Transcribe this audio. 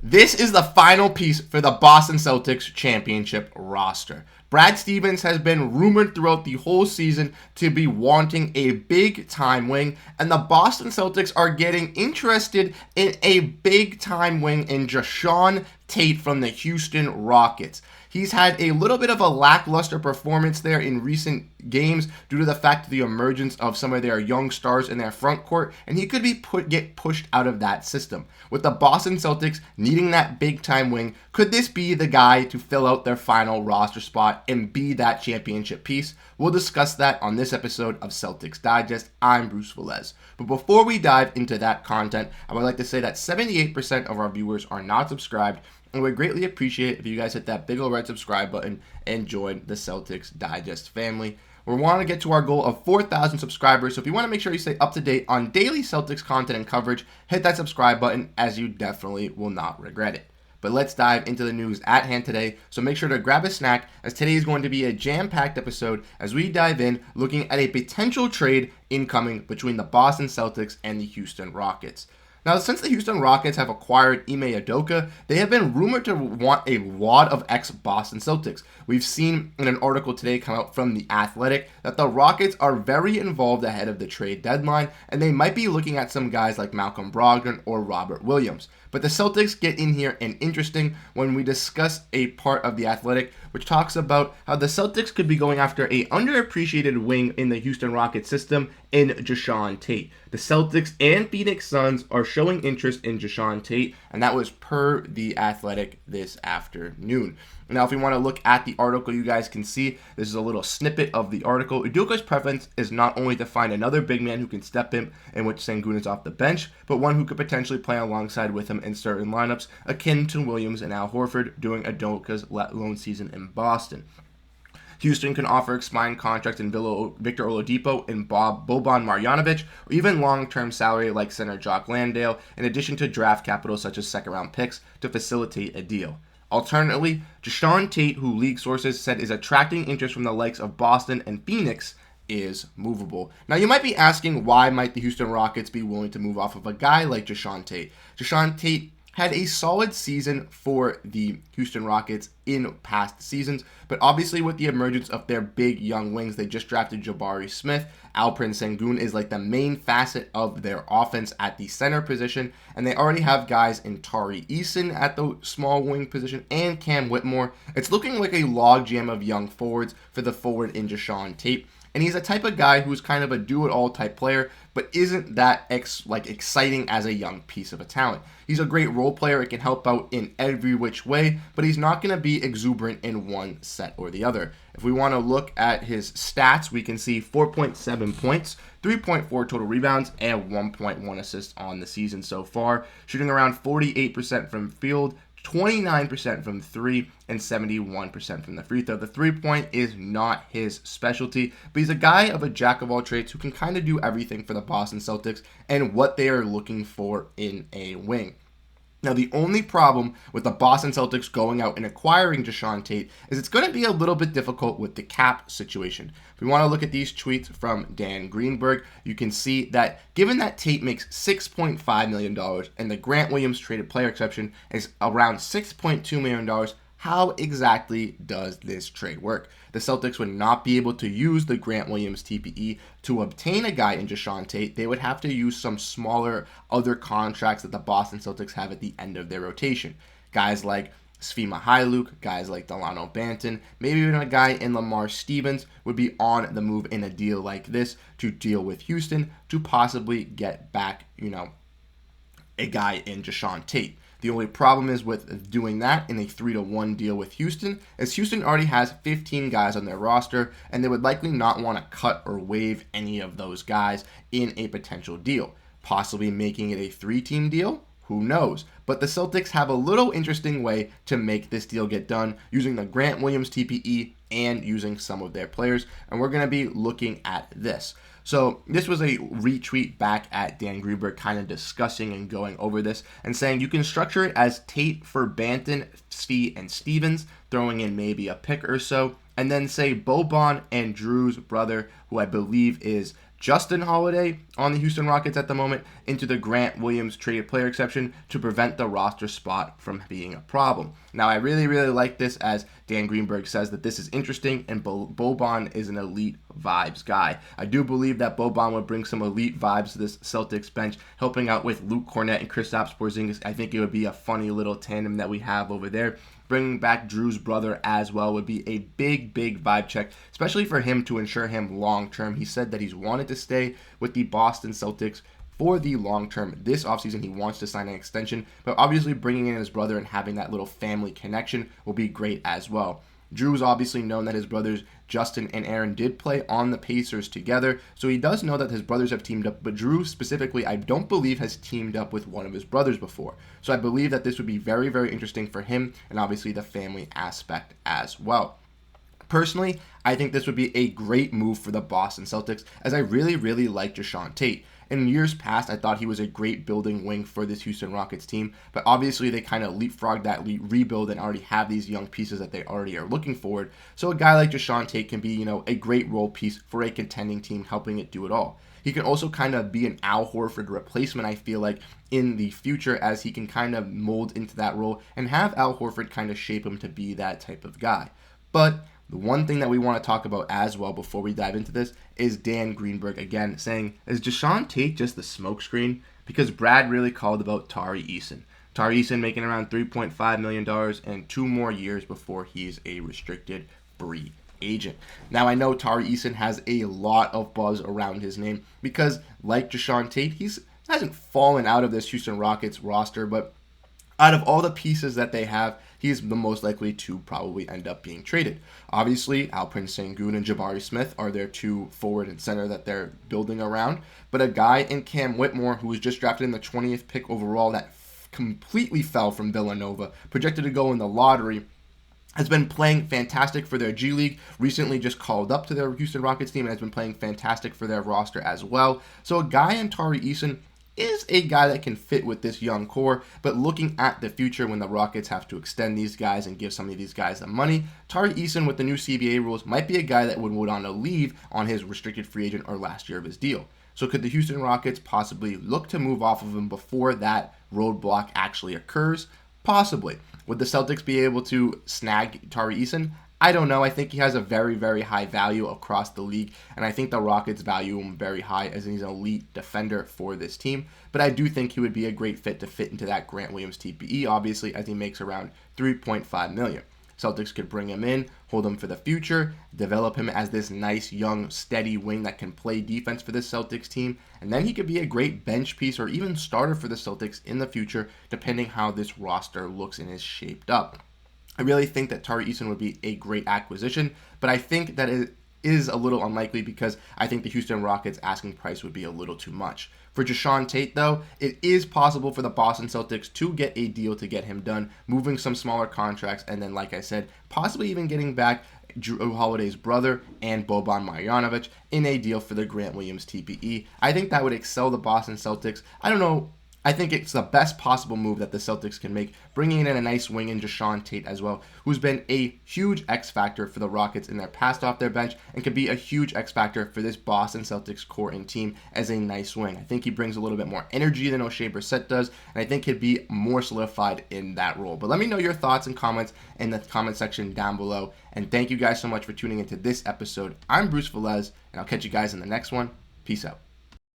This is the final piece for the Boston Celtics championship roster. Brad Stevens has been rumored throughout the whole season to be wanting a big-time wing, and the Boston Celtics are getting interested in a big-time wing in Jae'Sean Tate from the Houston Rockets. He's had a little bit of a lackluster performance there in recent games due to the fact of the emergence of some of their young stars in their front court, and he could get pushed out of that system. With the Boston Celtics needing that big-time wing, could this be the guy to fill out their final roster spot and be that championship piece? We'll discuss that on this episode of Celtics Digest. I'm Bruce Veliz. But before we dive into that content, I would like to say that 78% of our viewers are not subscribed, and we'd greatly appreciate if you guys hit that big old red subscribe button and join the Celtics Digest family. We want to get to our goal of 4,000 subscribers, so if you want to make sure you stay up to date on daily Celtics content and coverage, hit that subscribe button, as you definitely will not regret it. But let's dive into the news at hand today, so make sure to grab a snack, as today is going to be a jam-packed episode as we dive in looking at a potential trade incoming between the Boston Celtics and the Houston Rockets. Now, since the Houston Rockets have acquired Ime Udoka, they have been rumored to want a lot of ex-Boston Celtics. We've seen in an article today come out from The Athletic that the Rockets are very involved ahead of the trade deadline, and they might be looking at some guys like Malcolm Brogdon or Robert Williams. But the Celtics get in here and interesting when we discuss a part of The Athletic which talks about how the Celtics could be going after a underappreciated wing in the Houston Rockets system in Jae'Sean Tate. The Celtics and Phoenix Suns are showing interest in Jae'Sean Tate, and that was per The Athletic this afternoon. Now, if you want to look at the article, you guys can see this is a little snippet of the article. Udoka's preference is not only to find another big man who can step in which Sengun is off the bench, but one who could potentially play alongside with him in certain lineups, akin to Williams and Al Horford during Udoka's lone season in Boston. Houston can offer expiring contracts in Victor Oladipo and Boban Marjanovic, or even long-term salary like center Jock Landale, in addition to draft capital such as second-round picks to facilitate a deal. Alternatively, Jae'Sean Tate, who league sources said is attracting interest from the likes of Boston and Phoenix, is movable. Now, you might be asking, why might the Houston Rockets be willing to move off of a guy like Jae'Sean Tate? Jae'Sean Tate had a solid season for the Houston Rockets in past seasons, but obviously with the emergence of their big young wings, they just drafted Jabari Smith. Alperen Sengun is like the main facet of their offense at the center position, and they already have guys in Tari Eason at the small wing position and Cam Whitmore. It's looking like a logjam of young forwards for the forward in Jae'Sean Tate. And he's a type of guy who's kind of a do-it-all type player, but isn't that exciting as a young piece of a talent. He's a great role player. It can help out in every which way, but he's not going to be exuberant in one set or the other. If we want to look at his stats, we can see 4.7 points, 3.4 total rebounds, and 1.1 assists on the season so far, shooting around 48% from field, 29% from 3, and 71% from the free throw. The 3-point is not his specialty, but he's a guy of a jack of all trades who can kind of do everything for the Boston Celtics and what they are looking for in a wing. Now, the only problem with the Boston Celtics going out and acquiring Jae'Sean Tate is it's going to be a little bit difficult with the cap situation. If we want to look at these tweets from Dan Greenberg, you can see that given that Tate makes $6.5 million and the Grant Williams traded player exception is around $6.2 million, how exactly does this trade work? The Celtics would not be able to use the Grant Williams TPE to obtain a guy in Jae'Sean Tate. They would have to use some smaller other contracts that the Boston Celtics have at the end of their rotation. Guys like Svi Mykhailiuk, guys like Dalano Banton, maybe even a guy in Lamar Stevens would be on the move in a deal like this to deal with Houston to possibly get back, a guy in Jae'Sean Tate. The only problem is with doing that in a 3-1 deal with Houston, as Houston already has 15 guys on their roster, and they would likely not want to cut or waive any of those guys in a potential deal. Possibly making it a 3-team deal? Who knows? But the Celtics have a little interesting way to make this deal get done using the Grant Williams TPE and using some of their players, and we're going to be looking at this. So this was a retweet back at Dan Greenberg kind of discussing and going over this and saying you can structure it as Tate for Banton, Svi, and Stevens, throwing in maybe a pick or so, and then say Boban and Jrue's brother, who I believe is Justin Holiday on the Houston Rockets at the moment into the Grant Williams traded player exception to prevent the roster spot from being a problem. Now, I really like this, as Dan Greenberg says that this is interesting, and Boban is an elite vibes guy. I do believe that Boban would bring some elite vibes to this Celtics bench, helping out with Luke Kornet and Kristaps Porzingis. I think it would be a funny little tandem that we have over there. Bringing back Jrue's brother as well would be a big vibe check, especially for him to ensure him long term. He said that he's wanted to stay with the Boston Celtics for the long term. This offseason, he wants to sign an extension, but obviously bringing in his brother and having that little family connection will be great as well. Jrue's obviously known that his brothers Justin and Aaron did play on the Pacers together, so he does know that his brothers have teamed up, but Jrue specifically, I don't believe has teamed up with one of his brothers before. So I believe that this would be very interesting for him, and obviously the family aspect as well. Personally, I think this would be a great move for the Boston Celtics, as I really like Jae'Sean Tate. In years past, I thought he was a great building wing for this Houston Rockets team, but obviously they kind of leapfrogged that rebuild and already have these young pieces that they already are looking forward. So a guy like Jae'Sean Tate can be, a great role piece for a contending team, helping it do it all. He can also kind of be an Al Horford replacement, I feel like, in the future, as he can kind of mold into that role and have Al Horford kind of shape him to be that type of guy. But the one thing that we want to talk about as well before we dive into this is Dan Greenberg again saying, is Jae'Sean Tate just the smokescreen? Because Brad really called about Tari Eason. Tari Eason making around $3.5 million and 2 more years before he's a restricted free agent. Now, I know Tari Eason has a lot of buzz around his name because, like Jae'Sean Tate, he hasn't fallen out of this Houston Rockets roster, but out of all the pieces that they have, he's the most likely to probably end up being traded. Obviously, Alperen Sengun and Jabari Smith are their 2 forward and center that they're building around. But a guy in Cam Whitmore, who was just drafted in the 20th pick overall, that completely fell from Villanova, projected to go in the lottery, has been playing fantastic for their G League, recently just called up to their Houston Rockets team, and has been playing fantastic for their roster as well. So a guy in Tari Eason is a guy that can fit with this young core, but looking at the future when the Rockets have to extend these guys and give some of these guys the money, Tari Eason with the new CBA rules might be a guy that would want to leave on his restricted free agent or last year of his deal. So could the Houston Rockets possibly look to move off of him before that roadblock actually occurs? Possibly. Would the Celtics be able to snag Tari Eason? I don't know. I think he has a very high value across the league, and I think the Rockets value him very high as he's an elite defender for this team. But I do think he would be a great fit to fit into that Grant Williams TPE, obviously, as he makes around $3.5 million. Celtics could bring him in, hold him for the future, develop him as this nice, young, steady wing that can play defense for this Celtics team, and then he could be a great bench piece or even starter for the Celtics in the future, depending how this roster looks and is shaped up. I really think that Tari Eason would be a great acquisition, but I think that it is a little unlikely because I think the Houston Rockets asking price would be a little too much. For Jae'Sean Tate, though, it is possible for the Boston Celtics to get a deal to get him done, moving some smaller contracts, and then, like I said, possibly even getting back Jrue Holiday's brother and Boban Marjanovic in a deal for the Grant Williams TPE. I think that would excel the Boston Celtics. I don't know. I think it's the best possible move that the Celtics can make, bringing in a nice wing in Jae'Sean Tate as well, who's been a huge X factor for the Rockets in their past off their bench and could be a huge X factor for this Boston Celtics core and team as a nice wing. I think he brings a little bit more energy than Oshae Brissett does, and I think he'd be more solidified in that role. But let me know your thoughts and comments in the comment section down below, and thank you guys so much for tuning into this episode. I'm Bruce Veliz, and I'll catch you guys in the next one. Peace out.